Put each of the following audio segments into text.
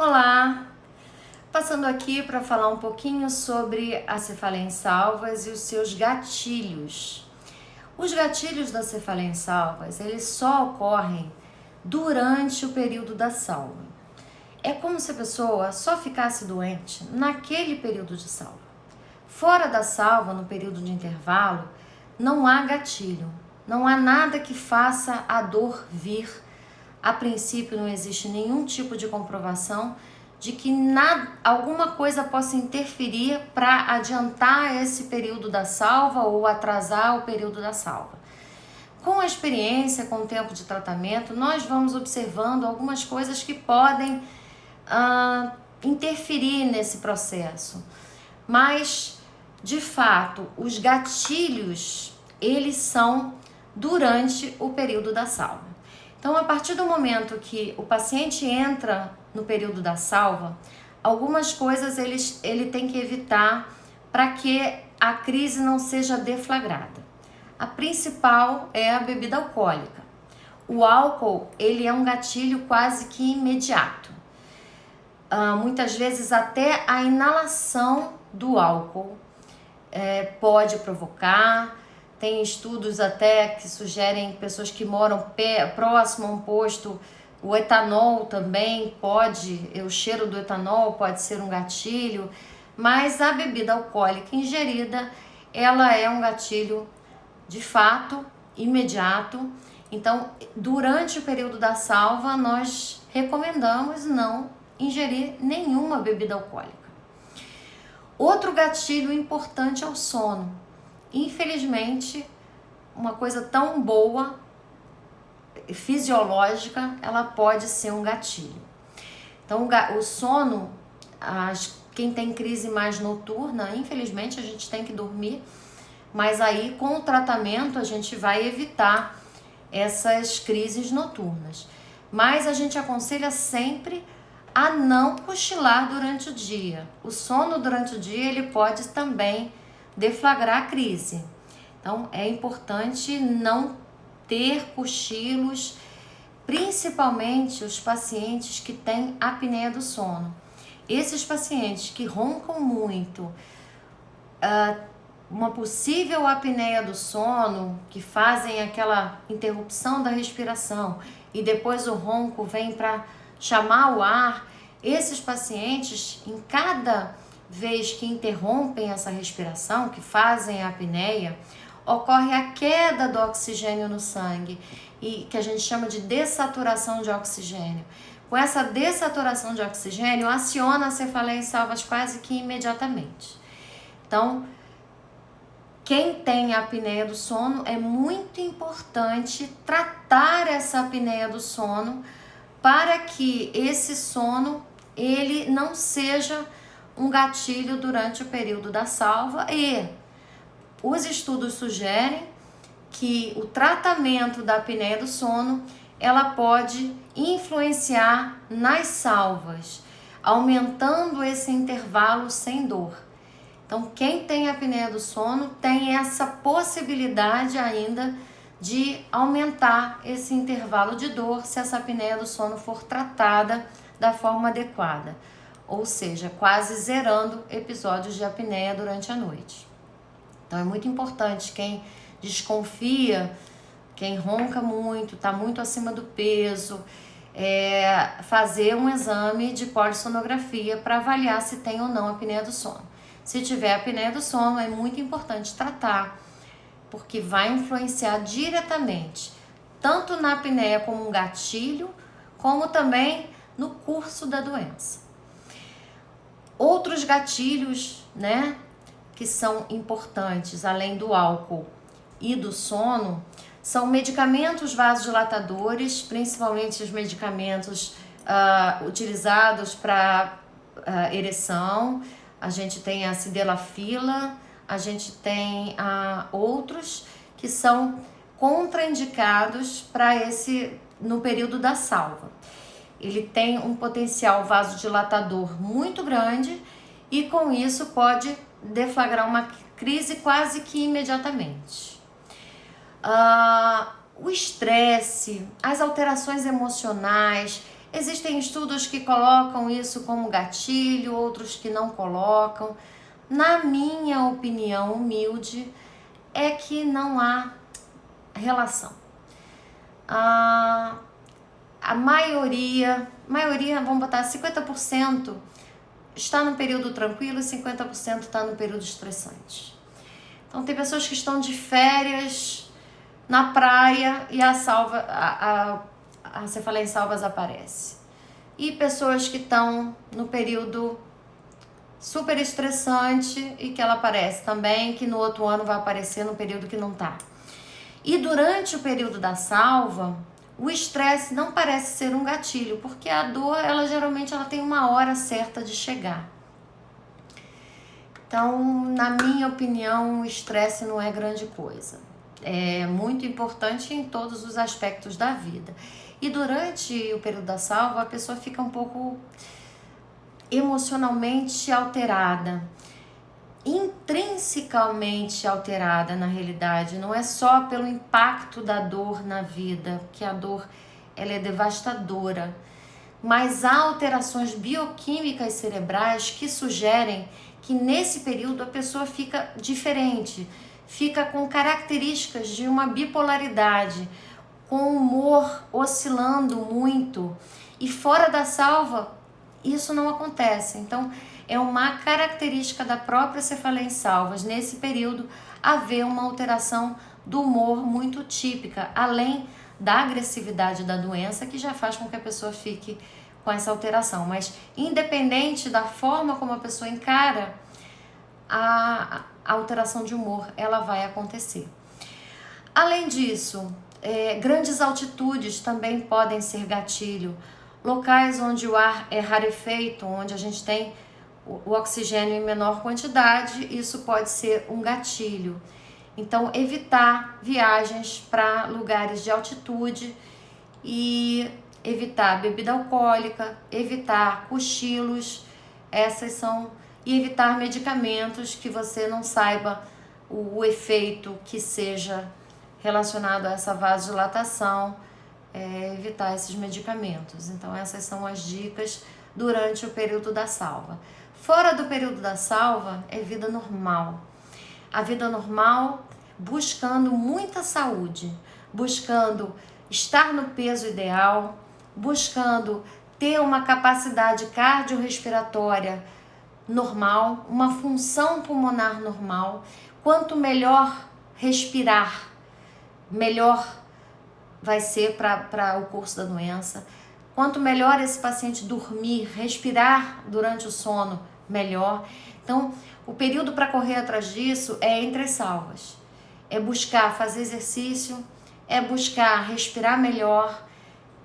Olá! Passando aqui para falar um pouquinho sobre a cefaleia em salvas e os seus gatilhos. Os gatilhos da cefaleia em salvas, eles só ocorrem durante o período da salva. É como se a pessoa só ficasse doente naquele período de salva. Fora da salva, no período de intervalo, não há gatilho, não há nada que faça a dor vir. A princípio não existe nenhum tipo de comprovação de que alguma coisa possa interferir para adiantar esse período da salva ou atrasar o período da salva. Com a experiência, com o tempo de tratamento, nós vamos observando algumas coisas que podem interferir nesse processo. Mas, de fato, os gatilhos, eles são durante o período da salva. Então, a partir do momento que o paciente entra no período da salva, algumas coisas ele tem que evitar para que a crise não seja deflagrada. A principal é a bebida alcoólica. O álcool, ele é um gatilho quase que imediato. Muitas vezes até a inalação do álcool pode provocar. Tem estudos até que sugerem pessoas que moram próximo a um posto, o etanol também o cheiro do etanol pode ser um gatilho, mas a bebida alcoólica ingerida, ela é um gatilho de fato imediato. Então, durante o período da salva, nós recomendamos não ingerir nenhuma bebida alcoólica. Outro gatilho importante é o sono. Infelizmente, uma coisa tão boa, fisiológica, ela pode ser um gatilho. Então, o sono, quem tem crise mais noturna, infelizmente a gente tem que dormir, mas aí com o tratamento a gente vai evitar essas crises noturnas. Mas a gente aconselha sempre a não cochilar durante o dia. O sono durante o dia, ele pode também deflagrar a crise. Então, é importante não ter cochilos, principalmente os pacientes que têm apneia do sono. Esses pacientes que roncam muito, uma possível apneia do sono, que fazem aquela interrupção da respiração e depois o ronco vem para chamar o ar, esses pacientes, em cada vez que interrompem essa respiração, que fazem a apneia, ocorre a queda do oxigênio no sangue, e que a gente chama de dessaturação de oxigênio. Com essa dessaturação de oxigênio, aciona a cefaleia em salvas quase que imediatamente. Então, quem tem a apneia do sono, é muito importante tratar essa apneia do sono para que esse sono ele não seja um gatilho durante o período da salva, e os estudos sugerem que o tratamento da apneia do sono, ela pode influenciar nas salvas, aumentando esse intervalo sem dor. Então, quem tem apneia do sono tem essa possibilidade ainda de aumentar esse intervalo de dor se essa apneia do sono for tratada da forma adequada, ou seja, quase zerando episódios de apneia durante a noite. Então é muito importante, quem desconfia, quem ronca muito, está muito acima do peso, fazer um exame de polissonografia para avaliar se tem ou não apneia do sono. Se tiver apneia do sono, é muito importante tratar, porque vai influenciar diretamente, tanto na apneia como um gatilho, como também no curso da doença. Outros gatilhos, que são importantes, além do álcool e do sono, são medicamentos vasodilatadores, principalmente os medicamentos utilizados para ereção. A gente tem a sildenafila, a gente tem outros que são contraindicados para no período da salva. Ele tem um potencial vasodilatador muito grande e com isso pode deflagrar uma crise quase que imediatamente. O estresse, as alterações emocionais, Existem estudos que colocam isso como gatilho, outros que não colocam. Na minha opinião humilde, é que não há relação. A maioria, vamos botar 50%, está no período tranquilo e 50% está no período estressante. Então tem pessoas que estão de férias na praia e a cefaleia em salvas aparece. E pessoas que estão no período super estressante e que ela aparece também, que no outro ano vai aparecer no período que não está. E durante o período da salva, o estresse não parece ser um gatilho, porque a dor, geralmente tem uma hora certa de chegar. Então, na minha opinião, o estresse não é grande coisa. É muito importante em todos os aspectos da vida. E durante o período da salva, a pessoa fica um pouco emocionalmente alterada, intrinsecamente alterada na realidade. Não é só pelo impacto da dor na vida, que a dor ela é devastadora, mas há alterações bioquímicas cerebrais que sugerem que nesse período a pessoa fica diferente, fica com características de uma bipolaridade, com o humor oscilando muito, e fora da salva isso não acontece. Então é uma característica da própria cefaleia em salvas nesse período haver uma alteração do humor muito típica, além da agressividade da doença, que já faz com que a pessoa fique com essa alteração. Mas independente da forma como a pessoa encara, a alteração de humor ela vai acontecer. Além disso, grandes altitudes também podem ser gatilho. Locais onde o ar é rarefeito, onde a gente tem o oxigênio em menor quantidade, isso pode ser um gatilho. Então, evitar viagens para lugares de altitude e evitar bebida alcoólica, evitar cochilos, e evitar medicamentos que você não saiba o efeito que seja relacionado a essa vasodilatação, evitar esses medicamentos. Então essas são as dicas durante o período da salva. Fora do período da salva é vida normal. A vida normal buscando muita saúde, buscando estar no peso ideal, buscando ter uma capacidade cardiorrespiratória normal, uma função pulmonar normal. Quanto melhor respirar, melhor vai ser para o curso da doença. Quanto melhor esse paciente dormir, respirar durante o sono, melhor. Então, o período para correr atrás disso é entre as salvas. É buscar fazer exercício, é buscar respirar melhor,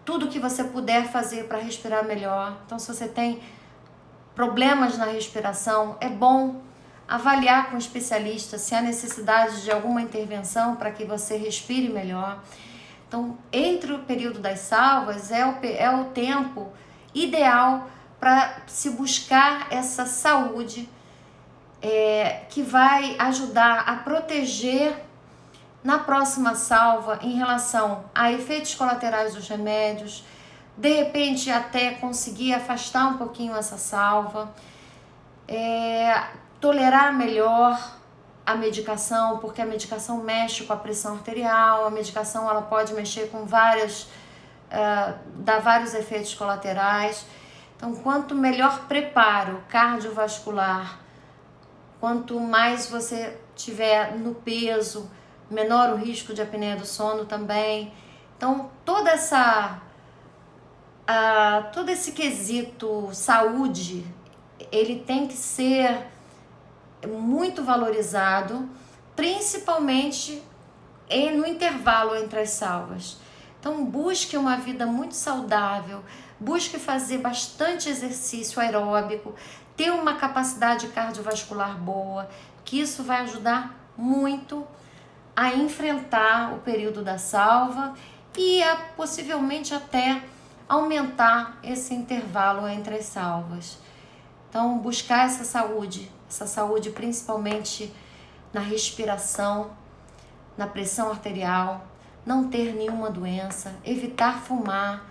tudo que você puder fazer para respirar melhor. Então, se você tem problemas na respiração, é bom avaliar com o especialista se há necessidade de alguma intervenção para que você respire melhor. Então, entre o período das salvas é o tempo ideal para se buscar essa saúde que vai ajudar a proteger na próxima salva em relação a efeitos colaterais dos remédios, de repente até conseguir afastar um pouquinho essa salva, tolerar melhor a medicação, porque a medicação mexe com a pressão arterial, a medicação ela pode mexer com dar vários efeitos colaterais. Então, quanto melhor preparo cardiovascular, quanto mais você tiver no peso, menor o risco de apneia do sono também. Então, todo esse quesito saúde, ele tem que ser muito valorizado, principalmente no intervalo entre as salvas. Então, busque uma vida muito saudável, busque fazer bastante exercício aeróbico, ter uma capacidade cardiovascular boa, que isso vai ajudar muito a enfrentar o período da salva e a possivelmente até aumentar esse intervalo entre as salvas. Então, buscar essa saúde principalmente na respiração, na pressão arterial, não ter nenhuma doença, evitar fumar.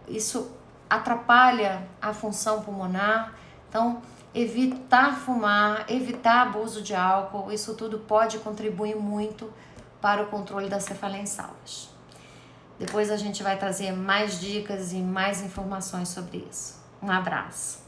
Isso atrapalha a função pulmonar. Então, evitar fumar, evitar abuso de álcool, isso tudo pode contribuir muito para o controle da cefaleia em salvas. Depois a gente vai trazer mais dicas e mais informações sobre isso. Um abraço.